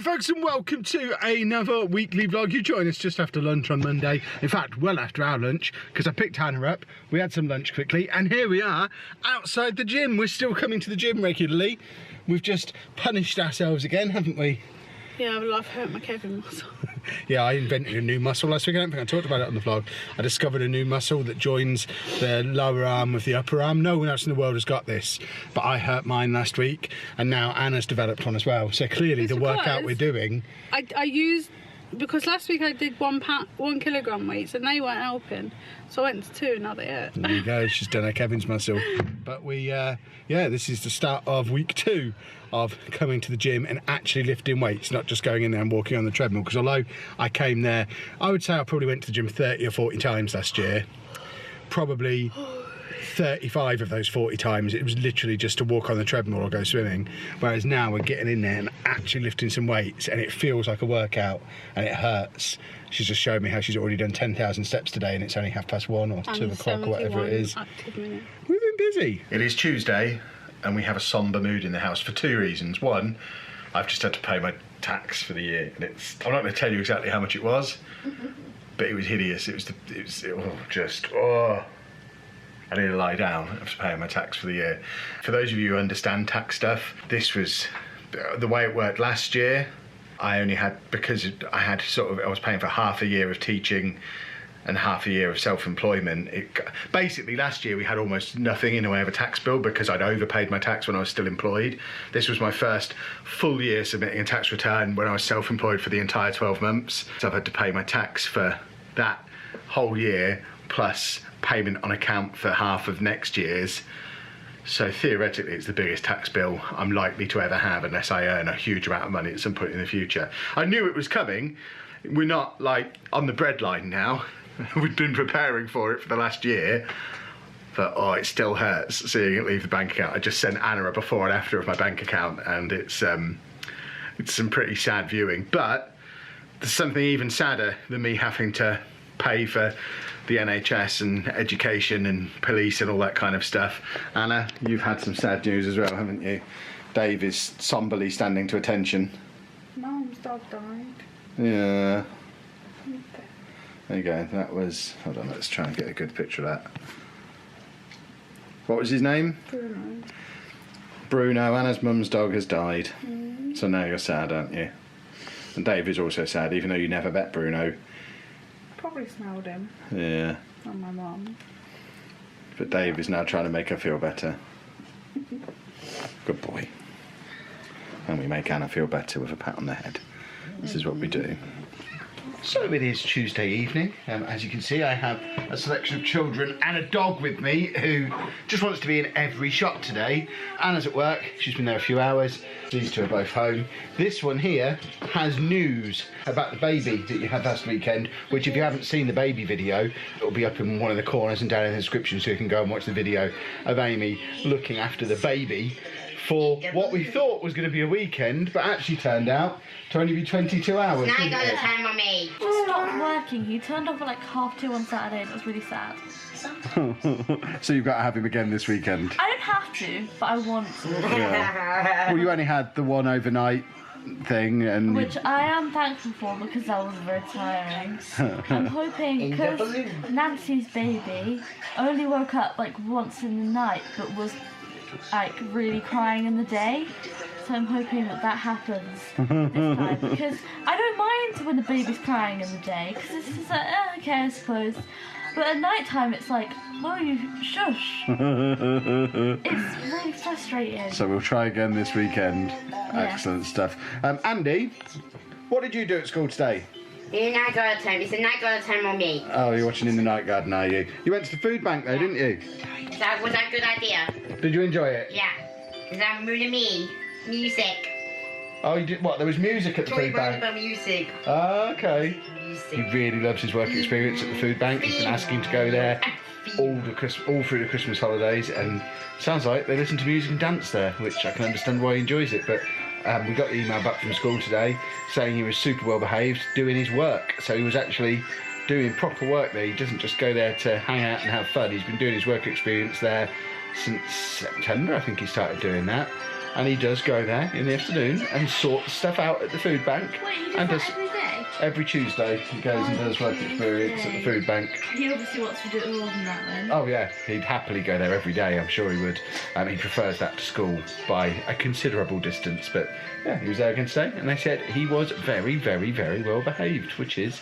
folks, and welcome to another weekly vlog. You join us just after lunch on Monday. In fact, well after our lunch, because I picked Hannah up. We had some lunch quickly, and here we are outside the gym. We're still coming to the gym regularly. We've just punished ourselves again, haven't we? Yeah, well, I've hurt my Kevin muscle. Yeah, I invented a new muscle last week. I don't think I talked about it on the vlog. I discovered a new muscle that joins the lower arm with the upper arm. No one else in the world has got this, but I hurt mine last week, and now Anna's developed one as well. So clearly the workout we're doing... I used... Because last week I did 1 kilogram weights and they weren't helping. So I went to 2 and now they hurt. There you go, she's done her Kevin's muscle. But we, yeah, this is the start of week 2 of coming to the gym and actually lifting weights, not just going in there and walking on the treadmill. Because although I came there, I would say I probably went to the gym 30 or 40 times last year. Probably 35 of those 40 times it was literally just to walk on the treadmill or go swimming, whereas now we're getting in there and actually lifting some weights, and it feels like a workout and it hurts. She's just showing me how she's already done 10,000 steps today, and it's only 1:30 or 2 o'clock or whatever it is. We've been busy. It is Tuesday and we have a somber mood in the house for 2 reasons. One, I've just had to pay my tax for the year, and I'm not going to tell you exactly how much it was, but it was hideous. I need to lie down after paying my tax for the year. For those of you who understand tax stuff, this was the way it worked last year. I only had, because I was paying for half a year of teaching and half a year of self-employment. Basically last year we had almost nothing in the way of a tax bill because I'd overpaid my tax when I was still employed. This was my first full year submitting a tax return when I was self-employed for the entire 12 months. So I've had to pay my tax for that whole year plus payment on account for half of next year's. So theoretically it's the biggest tax bill I'm likely to ever have unless I earn a huge amount of money at some point in the future. I knew it was coming. We're not like on the breadline now. We've been preparing for it for the last year, but oh, it still hurts seeing it leave the bank account. I just sent Anna a before and after of my bank account, and it's some pretty sad viewing. But there's something even sadder than me having to pay for the NHS and education and police and all that kind of stuff. Anna, you've had some sad news as well, haven't you? Dave is somberly standing to attention. Mum's dog died. Yeah. There you go, that was... Hold on, let's try and get a good picture of that. What was his name? Bruno. Bruno, Anna's mum's dog has died. So now you're sad, aren't you? And Dave is also sad, even though you never met Bruno. Probably smelled him. Yeah. And my mum. But Dave is now trying to make her feel better. Good boy. And we make Anna feel better with a pat on the head. This is what we do. So it is Tuesday evening. As you can see, I have a selection of children and a dog with me who just wants to be in every shot today. Anna's at work. She's been there a few hours. These two are both home. This one here has news about the baby that you had last weekend, which if you haven't seen the baby video, it'll be up in one of the corners and down in the description, so you can go and watch the video of Amy looking after the baby for what we thought was going to be a weekend, but actually turned out to only be 22 hours. Now I got the time on me. He stopped working. He turned off at like 2:30 on Saturday, and it was really sad. So you've got to have him again this weekend? I don't have to, but I want to. Yeah. Well, you only had the one overnight thing, and which I am thankful for because that was very tiring. I'm hoping, because Nancy's baby only woke up like once in the night, but was like really crying in the day. So I'm hoping that happens this time, because I don't mind when the baby's crying in the day, because it's just like, okay, I suppose. But at night time, it's like, well, you shush. It's really frustrating. So we'll try again this weekend. Yeah. Excellent stuff. Andy, what did you do at school today? In the night garden time. It's the night garden time on me. Oh, you're watching In the Night Garden, are you? You went to the food bank though, didn't you? Was that a good idea? Did you enjoy it? Yeah. Is that really me? Music. Oh, you did what? There was music at the food bank? About music. Oh, okay. Music. He really loves his work experience at the food bank. He's been asking to go there all through the Christmas holidays, and sounds like they listen to music and dance there, which I can understand why he enjoys it. But we got the email back from school today saying he was super well behaved doing his work. So he was actually doing proper work there. He doesn't just go there to hang out and have fun. He's been doing his work experience there since September, I think he started doing that. and he does go there in the afternoon and sort stuff out at the food bank. Wait, you do and that does every day? every Tuesday he goes and does work experience at the food bank. He obviously wants to do it more than that then. Oh yeah, he'd happily go there every day. I'm sure he would. He prefers that to school by a considerable distance. But yeah, he was there again today, and they said he was very, very, very well behaved, which is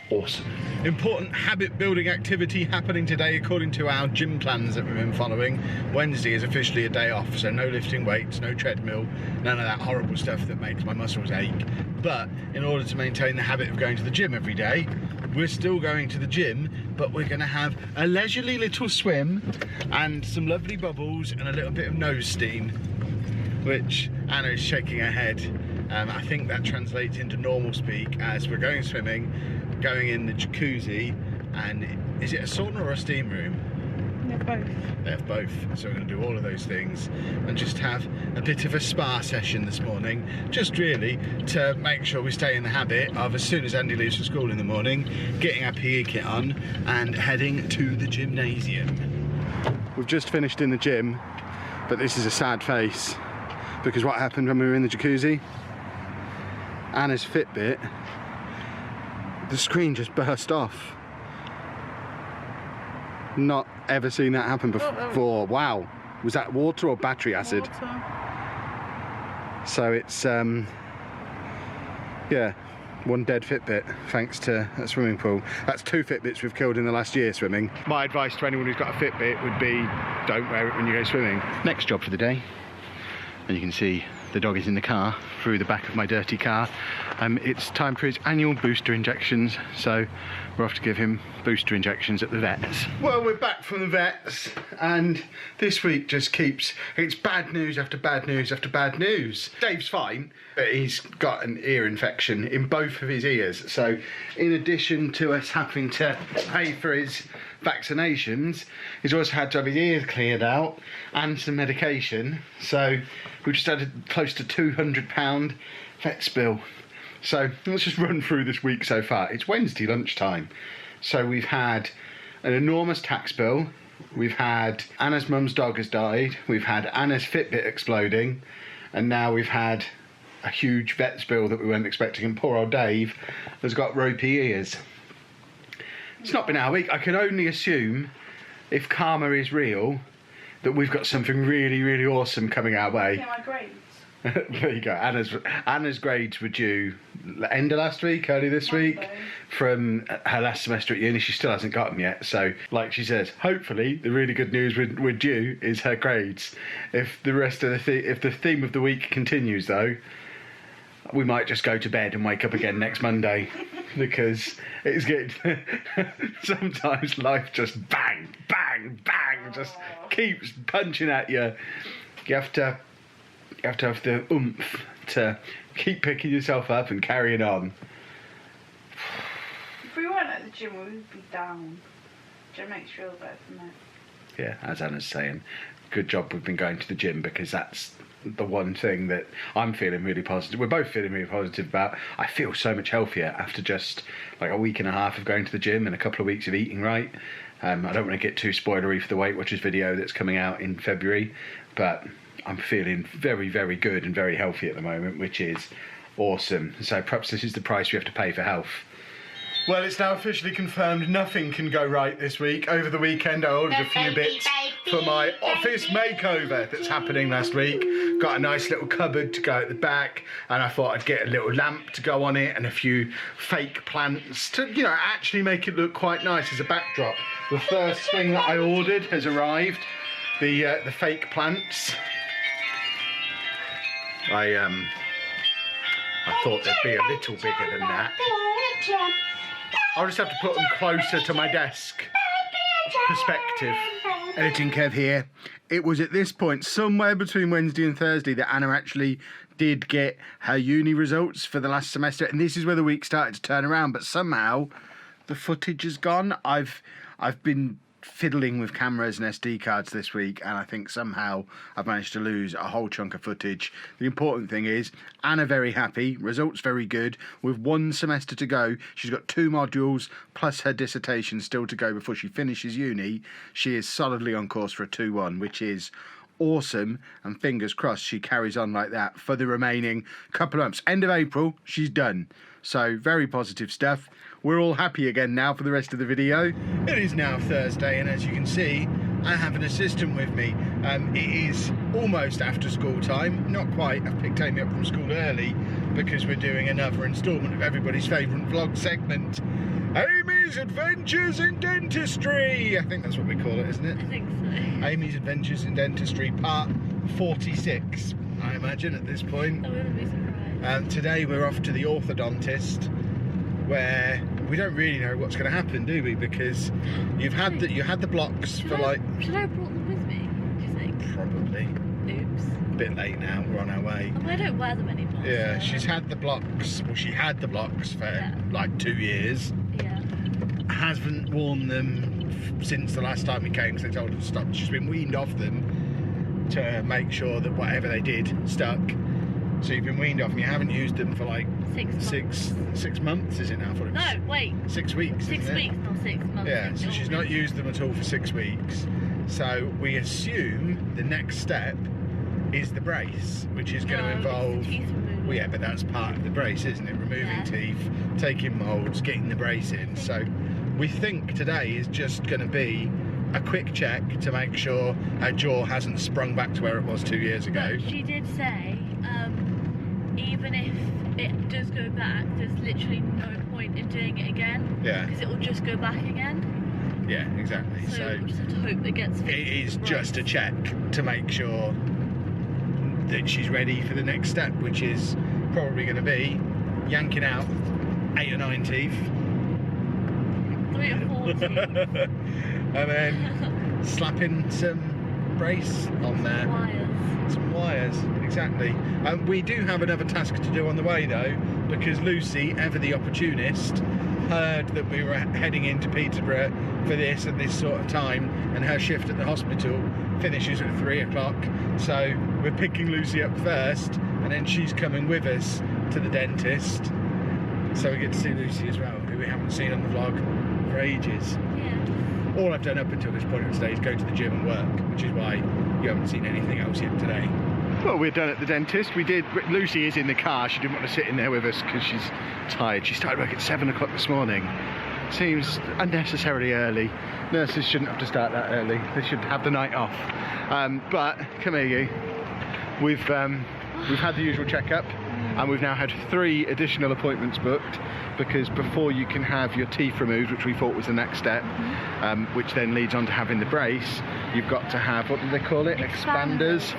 awesome. Important habit building activity happening today according to our gym plans that we've been following. Wednesday is officially a day off, so no lifting weights, no treadmill, none of that horrible stuff that makes my muscles ache. But in order to maintain the habit of going to the gym every day, we're still going to the gym, but we're going to have a leisurely little swim and some lovely bubbles and a little bit of nose steam, which Anna is shaking her head. I think that translates into normal speak as we're going swimming, going in the jacuzzi, and is it a sauna or a steam room? They're both. They have both, so we're going to do all of those things and just have a bit of a spa session this morning, just really to make sure we stay in the habit of, as soon as Andy leaves for school in the morning, getting our PE kit on and heading to the gymnasium. We've just finished in the gym, but this is a sad face because what happened when we were in the jacuzzi? Anna's Fitbit, the screen just burst off. Not ever seen that happen before. Wow. Was that water or battery acid? Water. So it's, yeah, one dead Fitbit thanks to a swimming pool. That's 2 Fitbits we've killed in the last year swimming. My advice to anyone who's got a Fitbit would be don't wear it when you go swimming. Next job for the day. And you can see the dog is in the car, through the back of my dirty car. It's time for his annual booster injections, so we're off to give him booster injections at the vets. Well, we're back from the vets, and this week just keeps, it's bad news after bad news after bad news. Dave's fine, but he's got an ear infection in both of his ears, so in addition to us having to pay for his vaccinations, he's also had to have his ears cleared out and some medication, so we just had a close to £200 vet's bill. So let's just run through this week so far. It's Wednesday lunchtime, so we've had an enormous tax bill, we've had Anna's mum's dog has died, we've had Anna's Fitbit exploding, and now we've had a huge vet's bill that we weren't expecting, and poor old Dave has got ropey ears. It's not been our week. I can only assume, if karma is real, that we've got something really, really awesome coming our way. Yeah, my grades. There you go. Anna's grades were due end of last week, early this week, from her last semester at uni. She still hasn't got them yet. So, like she says, hopefully the really good news we're due is her grades. If the rest of if the theme of the week continues, though, we might just go to bed and wake up again next Monday, because it's getting sometimes life just bang, bang, bang, just keeps punching at you. You have to have the oomph to keep picking yourself up and carrying on. If we weren't at the gym, we would be down. Gym makes you feel better from it. Yeah, as Anna's saying, good job we've been going to the gym, because that's the one thing that I'm feeling really positive. We're both feeling really positive about. I feel so much healthier after just like a week and a half of going to the gym and a couple of weeks of eating right. I don't want to get too spoilery for the Weight Watchers video that's coming out in February, but I'm feeling very, very good and very healthy at the moment, which is awesome. So perhaps this is the price we have to pay for health. Well, it's now officially confirmed nothing can go right this week. Over the weekend, I ordered a few bits for my office makeover that's happening last week. Got a nice little cupboard to go at the back, and I thought I'd get a little lamp to go on it and a few fake plants to, you know, actually make it look quite nice as a backdrop. The first thing that I ordered has arrived, the fake plants. I thought they'd be a little bigger than that. I'll just have to put them closer to my desk. Perspective. Editing Kev here. It was at this point, somewhere between Wednesday and Thursday, that Anna actually did get her uni results for the last semester, and this is where the week started to turn around, but somehow the footage has gone. I've been fiddling with cameras and SD cards this week, and I think somehow I've managed to lose a whole chunk of footage. The important thing is Anna very happy, results very good. With one semester to go, she's got 2 modules plus her dissertation still to go before she finishes uni. She is solidly on course for a 2-1, which is awesome, and fingers crossed she carries on like that for the remaining couple of months. End of April, she's done. So very positive stuff. We're all happy again now for the rest of the video. It is now Thursday, and as you can see, I have an assistant with me. It is almost after school time, not quite. I've picked Amy up from school early because we're doing another instalment of everybody's favourite vlog segment, Amy's Adventures in Dentistry. I think that's what we call it, isn't it? I think so. Amy's Adventures in Dentistry, part 46, I imagine, at this point. I wouldn't be surprised. Today we're off to the orthodontist, where we don't really know what's going to happen, do we? Because you had the blocks for like. Should I have brought them with me? Do you think? Probably. Oops. A bit late now. We're on our way. Oh, I don't wear them anymore. Yeah, so she's had the blocks. Well, she had the blocks for like 2 years. Yeah. Hasn't worn them since the last time we came because they told her to stop. She's been weaned off them to make sure that whatever they did stuck. So you've been weaned off and you haven't used them for like 6 months, is it now? No, wait. 6 weeks. 6 isn't it? weeks, not 6 months. Yeah, so she's not used them at all for 6 weeks. So we assume the next step is the brace, which is going to involve. Teeth removal. Well, yeah, but that's part of the brace, isn't it? Removing teeth, taking moulds, getting the brace in. So we think today is just going to be a quick check to make sure her jaw hasn't sprung back to where it was 2 years ago. But she did say, even if it does go back, there's literally no point in doing it again. Yeah. Because it will just go back again. Yeah, exactly. So we'll just have to hope it gets fixed. It is just a check to make sure that she's ready for the next step, which is probably going to be yanking out 8 or 9 teeth. 3 or 4 teeth. And then slapping some brace on there. Some wires, exactly. We do have another task to do on the way though, because Lucy, ever the opportunist, heard that we were heading into Peterborough for this at this sort of time, and her shift at the hospital finishes at 3 o'clock. So we're picking Lucy up first, and then she's coming with us to the dentist. So we get to see Lucy as well, who we haven't seen on the vlog for ages. Yeah. All I've done up until this point today is go to the gym and work, which is why you haven't seen anything else yet today. Well, we're done at the dentist. Lucy is in the car. She didn't want to sit in there with us because she's tired. She started work at 7 o'clock this morning. Seems unnecessarily early. Nurses shouldn't have to start that early. They should have the night off. But come here, you. We've had the usual checkup, and we've now had 3 additional appointments booked, because before you can have your teeth removed, which we thought was the next step, which then leads on to having the brace, you've got to have, what do they call it? Expanders.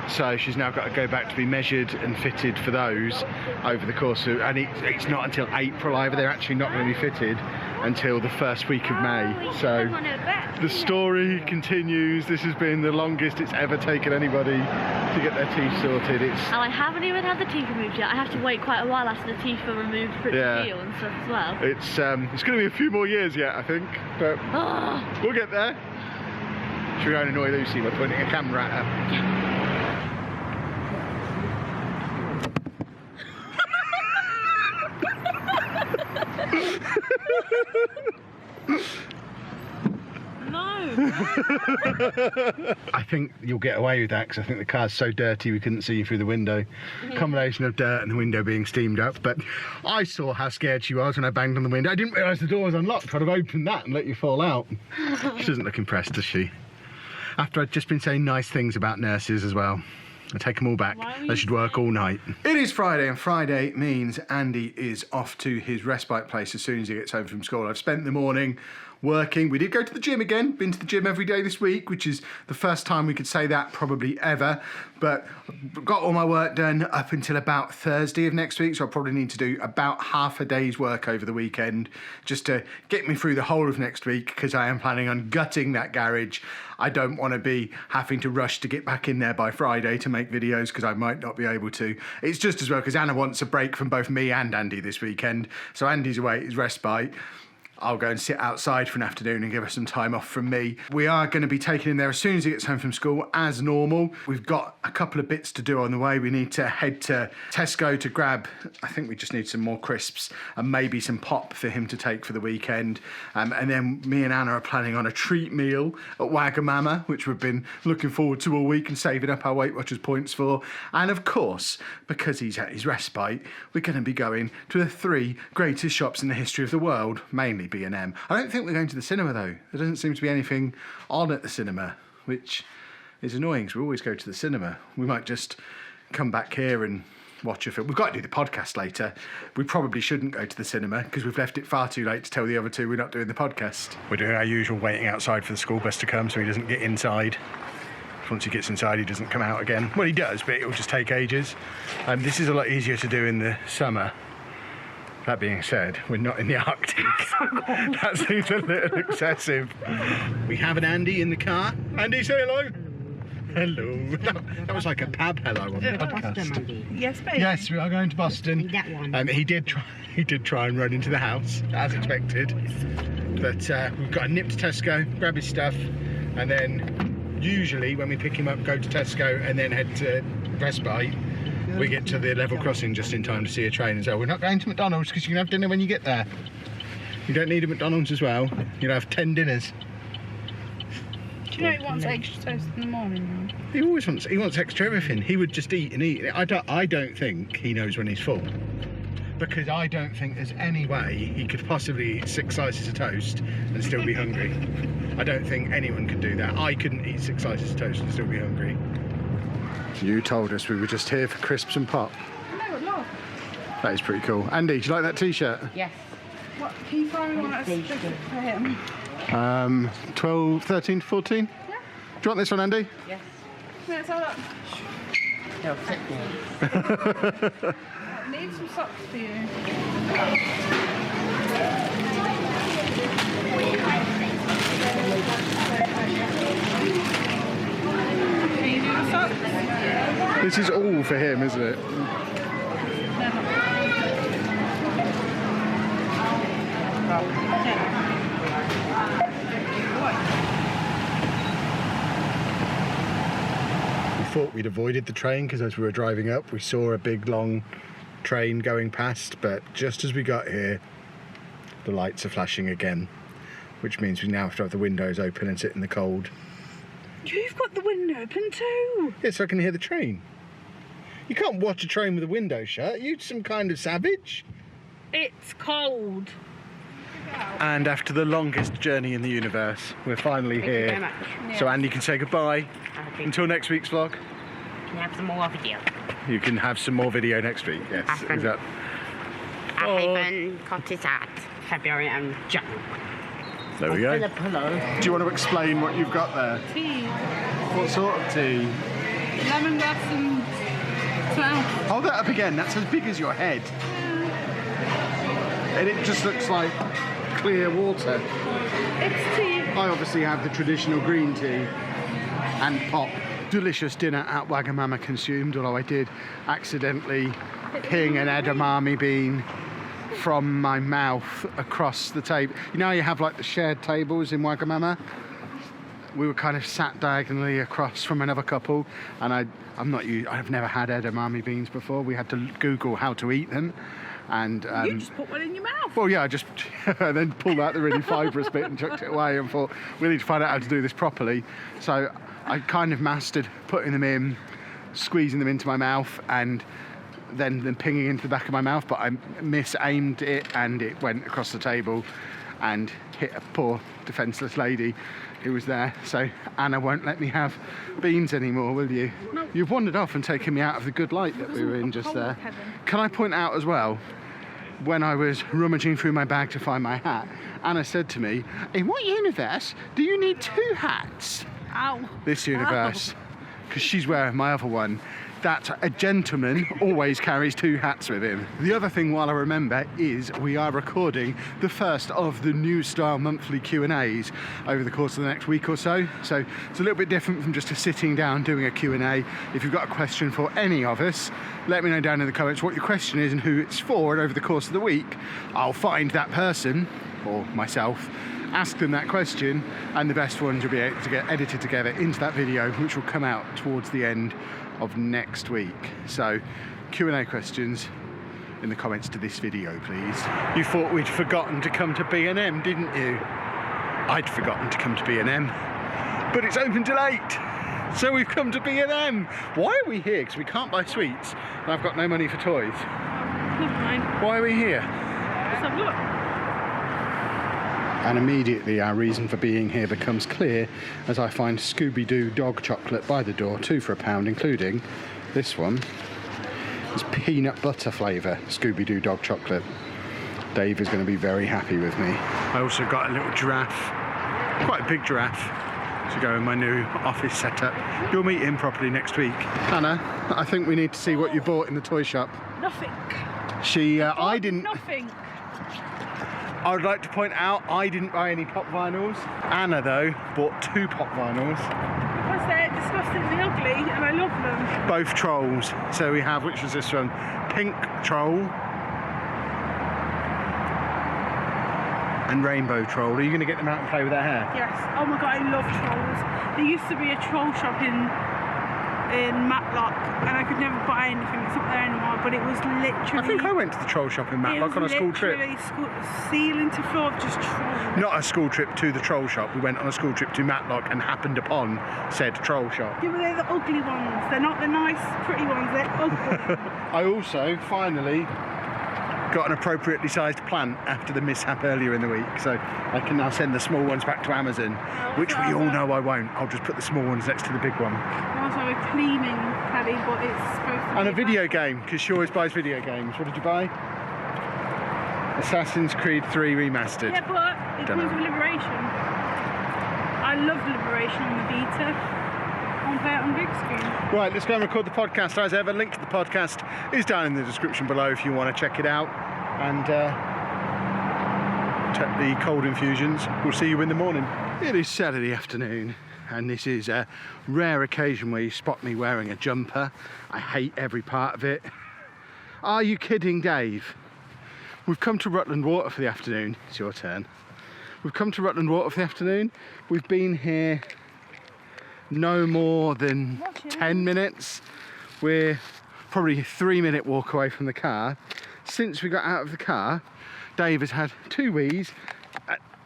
So she's now got to go back to be measured and fitted for those over the course of, and it's not until April either. They're actually not going to be fitted until the first week of May. So the story continues. This has been the longest it's ever taken anybody to get their teeth sorted. And I haven't even had the teeth removed yet. I have to wait quite a while after the teeth are removed for it to heal and stuff as well. It's going to be a few more years yet, I think, but we'll get there. Should we go and annoy Lucy by pointing a camera at her? Yeah. No. I think you'll get away with that because I think the car's so dirty we couldn't see you through the window. Combination of dirt and the window being steamed up. But I saw how scared she was when I banged on the window. I didn't realise the door was unlocked. I'd have opened that and let you fall out. She doesn't look impressed, does she? After I'd just been saying nice things about nurses as well. I take them all back. They should work all night. It is Friday, and Friday means Andy is off to his respite place as soon as he gets home from school. I've spent the morning working. We did go to the gym again. Been to the gym every day this week, which is the first time we could say that probably ever. But got all my work done up until about Thursday of next week, so I'll probably need to do about half a day's work over the weekend just to get me through the whole of next week, because I am planning on gutting that garage. I don't want to be having to rush to get back in there by Friday to make videos, because I might not be able to. It's just as well because Anna wants a break from both me and Andy this weekend. So Andy's away at his respite. I'll go and sit outside for an afternoon and give her some time off from me. We are going to be taking him there as soon as he gets home from school, as normal. We've got a couple of bits to do on the way. We need to head to Tesco to grab, I think we just need some more crisps and maybe some pop for him to take for the weekend. And then me and Anna are planning on a treat meal at Wagamama, which we've been looking forward to all week and saving up our Weight Watchers points for. And of course, because he's at his respite, we're going to be going to the 3 greatest shops in the history of the world, mainly B&M. I don't think we're going to the cinema though. There doesn't seem to be anything on at the cinema, which is annoying because we always go to the cinema. We might just come back here and watch a film. We've got to do the podcast later. We probably shouldn't go to the cinema because we've left it far too late to tell the other 2 we're not doing the podcast. We're doing our usual waiting outside for the school bus to come so he doesn't get inside. Once he gets inside, he doesn't come out again. Well, he does, but it'll just take ages. This is a lot easier to do in the summer. That being said, we're not in the Arctic. That seems a little excessive. We have an Andy in the car. Andy, say hello. Hello. That was like a pab hello on the podcast. Yes, baby. Yes, we are going to Boston. That one. He did try and run into the house, as expected. But we've got to nip to Tesco, grab his stuff, and then usually when we pick him up, go to Tesco and then head to Respite. We get to the level crossing just in time to see a train and so we're not going to McDonald's because you can have dinner when you get there. You don't need a McDonald's as well. You'll have 10 dinners. Do you know he wants extra toast in the morning? He wants extra everything. He would just eat and eat. I don't think he knows when he's full. Because I don't think there's any way he could possibly eat 6 slices of toast and still be hungry. I don't think anyone could do that. I couldn't eat 6 slices of toast and still be hungry. You told us we were just here for crisps and pop. No, no. That is pretty cool. Andy, do you like that t-shirt? Yes. What, can you find me one that's specific for him? 12, 13 to 14? Yeah. Do you want this one, Andy? Yes. Let's have that. No, sit there. I need some socks for you. Can you do the socks? This is all for him, isn't it? We thought we'd avoided the train because as we were driving up we saw a big long train going past, but just as we got here the lights are flashing again, which means we now have to have the windows open and sit in the cold. You've got the window open too. Yeah, so I can hear the train. You can't watch a train with a window shut. You some kind of savage. It's cold. And after the longest journey in the universe, we're finally Thank you here. very much. So Andy can say goodbye Okay. until next week's vlog. Can I have some more video? You can have some more video next week. Yes. After. Is that... I haven't got it at February and Jan. There we go. The pillow. Do you want to explain what you've got there? Tea. What sort of tea? Lemongrass and twelve. Hold that up again. That's as big as your head. And it just looks like clear water. It's tea. I obviously have the traditional green tea and pop. Delicious dinner at Wagamama consumed, although I did accidentally ping an edamame bean from my mouth across the table. You know how you have like the shared tables in Wagamama? We were kind of sat diagonally across from another couple, and I've never had edamame beans before. We had to Google how to eat them. And You just put one in your mouth. well, yeah, I just and then pulled out the really fibrous bit and chucked it away and thought, we need to find out how to do this properly. So I kind of mastered putting them in, squeezing them into my mouth, and then pinging into the back of my mouth, but I mis-aimed it and it went across the table and hit a poor defenceless lady who was there. So Anna won't let me have beans anymore, will you? No. You've wandered off and taken me out of the good light that we were in just there. Kevin. Can I point out as well, when I was rummaging through my bag to find my hat, Anna said to me, in what universe do you need 2 hats? Ow. This universe. because she's wearing my other one, that a gentleman always carries 2 hats with him. The other thing, while I remember, is we are recording the first of the new style monthly Q&As over the course of the next week or so. So it's a little bit different from just sitting down doing a Q&A. If you've got a question for any of us, let me know down in the comments what your question is and who it's for, and over the course of the week, I'll find that person, or myself, ask them that question, and the best ones will be able to get edited together into that video, which will come out towards the end of next week. So Q&A questions in the comments to this video, please. You thought we'd forgotten to come to B&M, didn't you? I'd forgotten to come to B&M, but it's open till 8, so we've come to B&M. Why are we here? Because we can't buy sweets and I've got no money for toys. Never mind. Why are we here? Let's have a look. And immediately our reason for being here becomes clear as I find Scooby-Doo dog chocolate by the door, 2 for £1, including this one. It's peanut butter flavour Scooby-Doo dog chocolate. Dave is going to be very happy with me. I also got a little giraffe, quite a big giraffe, to go in my new office setup. You'll meet him properly next week. Hannah, I think we need to see what you bought in the toy shop. Nothing. I didn't. Nothing. I would like to point out I didn't buy any pop vinyls. Anna, though, bought 2 pop vinyls. Because they're disgustingly ugly and I love them. Both trolls. So we have, which was this one? Pink Troll and Rainbow Troll. Are you going to get them out and play with their hair? Yes. Oh my god, I love trolls. There used to be a troll shop in Matlock and I could never buy anything. It's not there anymore, but it was literally... I think I went to the troll shop in Matlock on a school trip. Ceiling to floor of just trolls. Not a school trip to the troll shop. We went on a school trip to Matlock and happened upon said troll shop. Yeah, but they're the ugly ones. They're not the nice, pretty ones. They're ugly. I also finally got an appropriately sized plant after the mishap earlier in the week, so I can now send the small ones back to Amazon, which we all know I won't. I'll just put the small ones next to the big one. I also have a cleaning caddy, but it's supposed to be... And a video game, because she always buys video games. What did you buy? Assassin's Creed 3 Remastered. Yeah, but it comes with Liberation. I love Liberation on the Vita. On play it on big screen. Right, let's go and record the podcast as ever. Link to the podcast is down in the description below if you want to check it out. And take the cold infusions. We'll see you in the morning. It is Saturday afternoon, and this is a rare occasion where you spot me wearing a jumper. I hate every part of it. Are you kidding, Dave? We've come to Rutland Water for the afternoon. It's your turn. We've come to Rutland Water for the afternoon. We've been here no more than 10 minutes. We're probably a 3-minute walk away from the car. Since we got out of the car, Dave has had 2 wees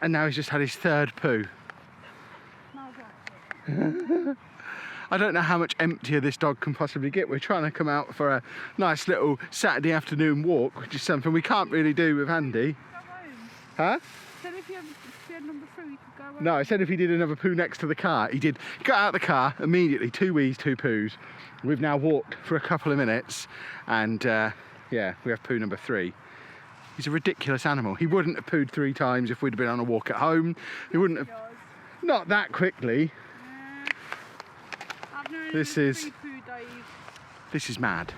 and now he's just had his 3rd poo. I don't know how much emptier this dog can possibly get. We're trying to come out for a nice little Saturday afternoon walk, which is something we can't really do with Andy. Huh? Said if you had number 3, you could go away. No, I said if he did another poo next to the car. He did. Got out of the car immediately, 2 wees, 2 poos. We've now walked for a couple of minutes and yeah, we have poo number 3. He's a ridiculous animal. He wouldn't have pooed 3 times if we'd have been on a walk at home. He wouldn't have, not that quickly. This is mad.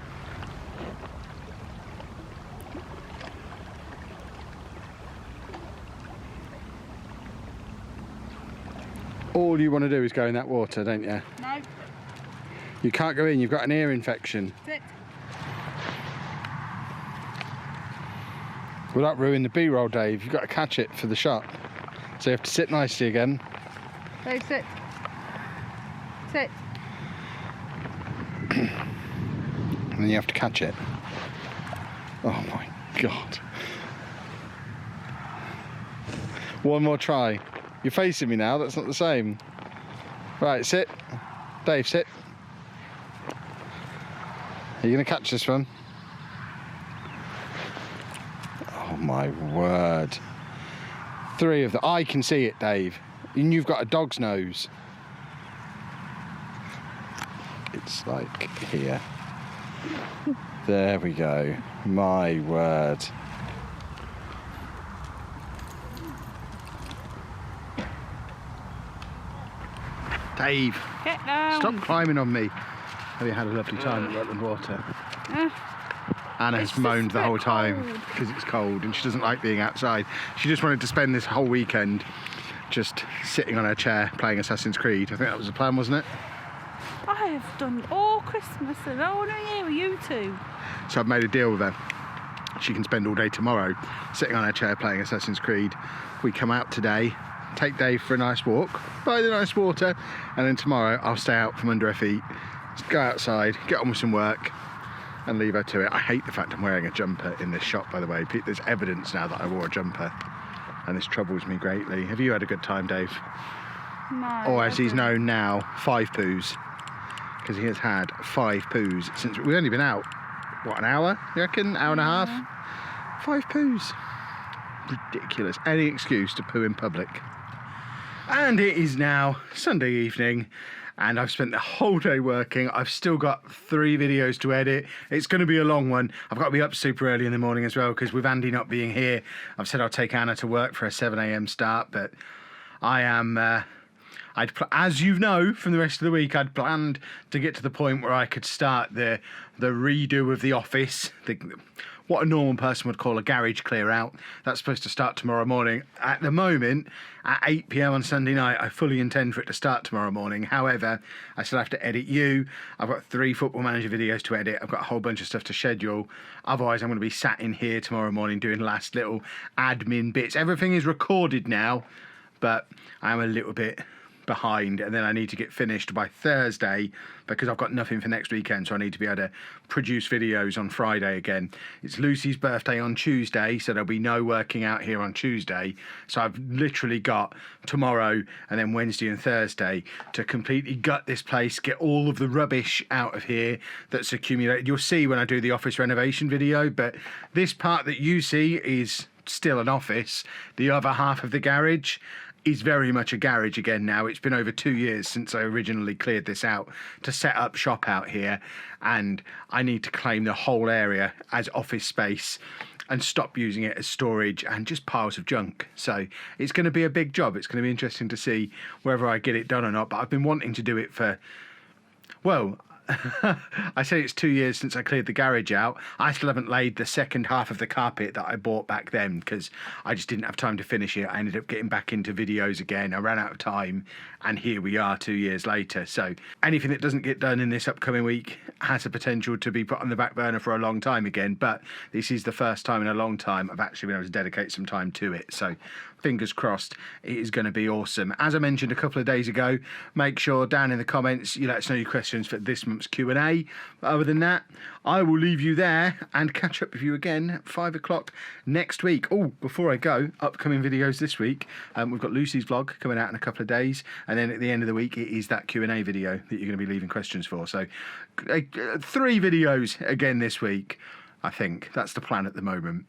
All you want to do is go in that water, don't you? No. You can't go in, you've got an ear infection. Sit. Will that ruin the B-roll, Dave? You've got to catch it for the shot. So you have to sit nicely again. Dave, sit. Sit. And then you have to catch it. Oh my God. One more try. You're facing me now, that's not the same. Right, sit. Dave, sit. Are you going to catch this one? Oh my word. 3 of them. I can see it, Dave. And you've got a dog's nose. It's like here. There we go. My word. Dave, Get down. stop climbing on me. Have you had a lovely time at Rutland Water? Anna It's has just moaned a the bit whole time cold. because it's cold and she doesn't like being outside. She just wanted to spend this whole weekend just sitting on her chair playing Assassin's Creed. I think that was the plan, wasn't it? I have done all Christmas and all New Year with you two. So I've made a deal with her. She can spend all day tomorrow sitting on her chair playing Assassin's Creed. We come out today, take Dave for a nice walk by the nice water, and then tomorrow I'll stay out from under her feet, go outside, get on with some work, and leave her to it. I hate the fact I'm wearing a jumper in this shop, by the way. There's evidence now that I wore a jumper, and this troubles me greatly. Have you had a good time, Dave? No. Or as I he's didn't. known now, 5 poos. Because he has had 5 poos since we've only been out, what, an hour, you reckon? Hour and a half? 5 poos. Ridiculous. Any excuse to poo in public. And it is now Sunday evening, and I've spent the whole day working. I've still got 3 videos to edit. It's going to be a long one. I've got to be up super early in the morning as well, because with Andy not being here, I've said I'll take Anna to work for a 7 a.m. start, but I am... as you know from the rest of the week, I'd planned to get to the point where I could start the redo of the office, what a normal person would call a garage clear out. That's supposed to start tomorrow morning. At the moment, at 8 p.m. on Sunday night, I fully intend for it to start tomorrow morning. However, I still have to edit you. I've got 3 Football Manager videos to edit. I've got a whole bunch of stuff to schedule. Otherwise, I'm going to be sat in here tomorrow morning doing last little admin bits. Everything is recorded now, but I'm a little bit behind, and then I need to get finished by Thursday because I've got nothing for next weekend, so I need to be able to produce videos on Friday again. It's Lucy's birthday on Tuesday, so there'll be no working out here on Tuesday, so I've literally got tomorrow and then Wednesday and Thursday to completely gut this place, get all of the rubbish out of here that's accumulated. You'll see when I do the office renovation video, but this part that you see is still an office. The other half of the garage is very much a garage again now. It's been over 2 years since I originally cleared this out to set up shop out here, and I need to claim the whole area as office space and stop using it as storage and just piles of junk. So it's going to be a big job. It's going to be interesting to see whether I get it done or not, but I've been wanting to do it for, well, I say it's 2 years since I cleared the garage out. I still haven't laid the second half of the carpet that I bought back then because I just didn't have time to finish it. I ended up getting back into videos again. I ran out of time, and here we are 2 years later. So anything that doesn't get done in this upcoming week has the potential to be put on the back burner for a long time again. But this is the first time in a long time I've actually been able to dedicate some time to it. So fingers crossed, it is going to be awesome. As I mentioned a couple of days ago, make sure down in the comments you let us know your questions for this month's Q&A. Other than that, I will leave you there and catch up with you again at 5 o'clock next week. Oh, before I go, upcoming videos this week. We've got Lucy's vlog coming out in a couple of days, and then at the end of the week it is that Q&A video that you're going to be leaving questions for. So 3 videos again this week. I think that's the plan at the moment.